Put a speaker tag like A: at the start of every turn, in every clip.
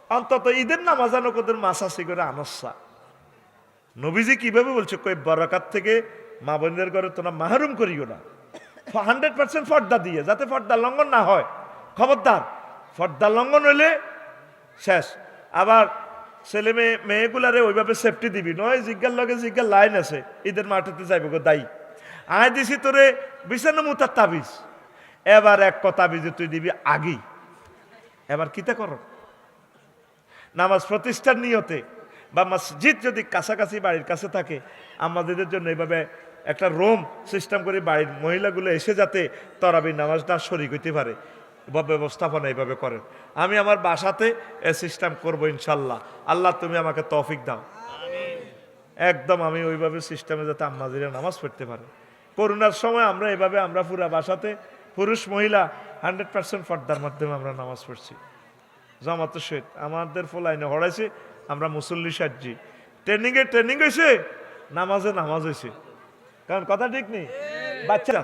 A: অন্তত ঈদের নামাজ ওদের মাসাসি করে আনসা। নবীজি কিভাবে বলছে, কই বরাকাত থেকে মা বোনদের ঘরে তোমরা মাহরুম করিও না 100% পর্দা দিয়ে, যাতে পর্দা লঙ্ঘন না হয়। খবরদার, পর্দা লঙ্ঘন হইলে শেষ। আবার ছেলে মেয়েগুলারে ওইভাবে সেফটি দিবি নয়, জিজ্ঞার লগে জিজ্ঞার লাইন আছে, ঈদের মাঠেতে যাইব গো দায়ী আয় দিছি তোরে 92 তাবিজ, এবার এক তাবিজ তুই দিবি আগেই। এবার কিতা করো, নামাজ প্রতিষ্ঠার নিয়তে বা মসজিদ যদি কাছাকাছি বাড়ির কাছে থাকে, আমাদের জন্য এইভাবে একটা রুম সিস্টেম করে বাড়ির মহিলাগুলো এসে যাতে তরাবি নামাজটা শরীক হইতে পারে বা ব্যবস্থাপনা এইভাবে করেন। আমি আমার বাসাতে এ সিস্টেম করবো ইনশাল্লাহ। আল্লাহ তুমি আমাকে তৌফিক দাও। একদম আমি ওইভাবে সিস্টেমে যাতে আম্মাজিরা নামাজ পড়তে পারে। করোনার সময় আমরা এভাবে আমরা পুরা বাসাতে পুরুষ মহিলা 100% পর্দার মাধ্যমে আমরা নামাজ পড়ছি। জামাত সহিত আমাদের ফলাইনে হড়াইছে, আমরা মুসল্লি সাজি, ট্রেনিং হয়েছে, নামাজ হয়েছে। কারণ কথা ঠিক নেই, বাচ্চা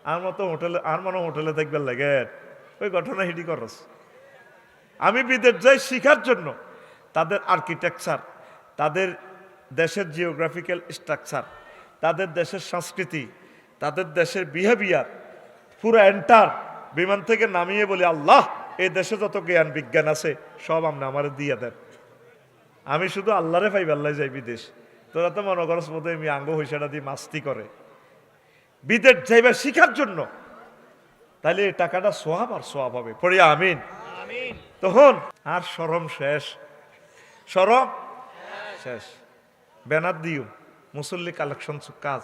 A: আর মতো হোটেলে আর মনে হোটেলে দেখবার লাগে ওই ঘটনা হিডি করস। আমি বিদেশ যাই শিখার জন্য, তাদের আর্কিটেকচার, তাদের দেশের জিওগ্রাফিক্যাল স্ট্রাকচার, তাদের দেশের সংস্কৃতি, তাদের দেশের বিহেভিয়ার পুরো এন্টার বিমান থেকে নামিয়ে বলি, আল্লাহ এই দেশে যত জ্ঞান বিজ্ঞান আছে সব আপনি আমার দিয়ে দেন। আমি শুধু আল্লাহরে পাই, আল্লাহ যাই বিদেশ। তোরা তো মনে করস মতো আমি আঙ্গ হইসাটা দিয়ে মাস্তি করে বিদেশ যাইবার শিখার জন্য, তাহলে এই টাকাটা সোয়াব আর সোয়াব হবে। পড়ি আমিন। তখন আর শরম শেষ, শরম শেষ। ব্যানার দিও মুসল্লি কালেকশন কাজ,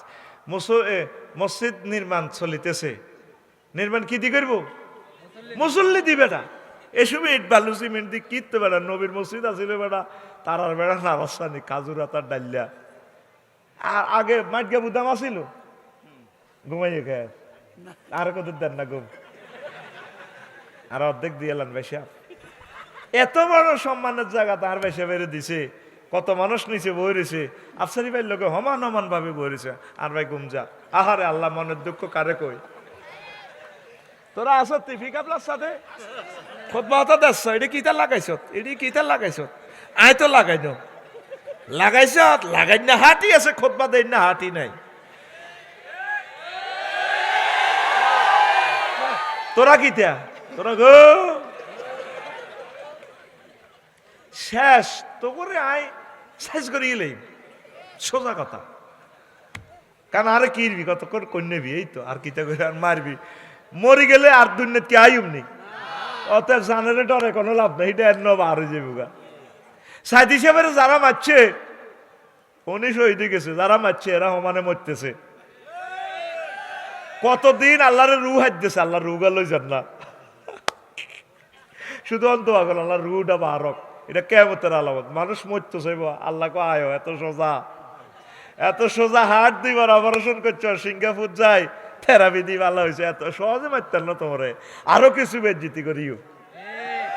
A: মসজিদ নির্মাণ চলিতেছে, নির্মাণ কি দিয়ে করবো? মুসল্লি দিবে না। এসব ইট বালু সিমেন্ট দিয়ে কিনতে বেড়া, নবীর মসজিদ আসলে বেড়া তারার বেড়া নারাসানি কাজুরা তার ডাল্লা। আর আগে মাটগা বুদাম আসিল, ঘুমাইয়ে খায় আর কত দেন না ঘুম, আর অর্ধেক দিয়ে এলেন বেশা। এত বড় সম্মানের জায়গা তার বেশা বেড়ে দিছে, কত মানুষ নিচে বই রয়েছে, আফসারি ভাই লোকে সমান ভাবে বই রয়েছে। আর ভাই ঘুম যা, আহারে আল্লাহ মনের দুঃখ কারে কই। তোরা আস টিফিকাবলার সাথে খোদবাতা দেখছ, এটি কিতা লাগাইছ, এটি কিতা লাগাইছ, আয় তো লাগাই ন লাগাইছ, লাগাই না হাঁটি আছে, খোদবা দেই না হাঁটি নাই। তোরা কিতা, তোরা গো শেষ তো করে আয় শেষ করে গেলেই সোজা কথা। কারণ আরে কিরবি কত করে কন্যাবি, এই তো আর কিতা করে আর মারবি, মরি গেলে আর দুনিয়া কি আয়ুম নেই। অতএব জানারে ডরে কোনো লাভ নেই, এটা এর বার হয়ে যাবে গা। সাইদ হিসেবে যারা মারছে উনি শহীদ গেছে, যারা মারছে এরা সমানে মরতেছে। কতদিন আল্লাহরে রু হাইতেছে, আল্লাহ রু গা লই যান না, শুধু অন্ত পাগল আল্লাহ রুটা বারক। এটা কেমতের আলামত, মানুষ মরতেছে আল্লাহকে আয় এত সোজা হাট দুইবার অপারেশন করছ, সিঙ্গাপুর যাই থেরাপি দিয়ে ভালো হয়েছে, এত সহজে মারতেন না তোমারে, আরো কিছু বেজ্জিতি করিও।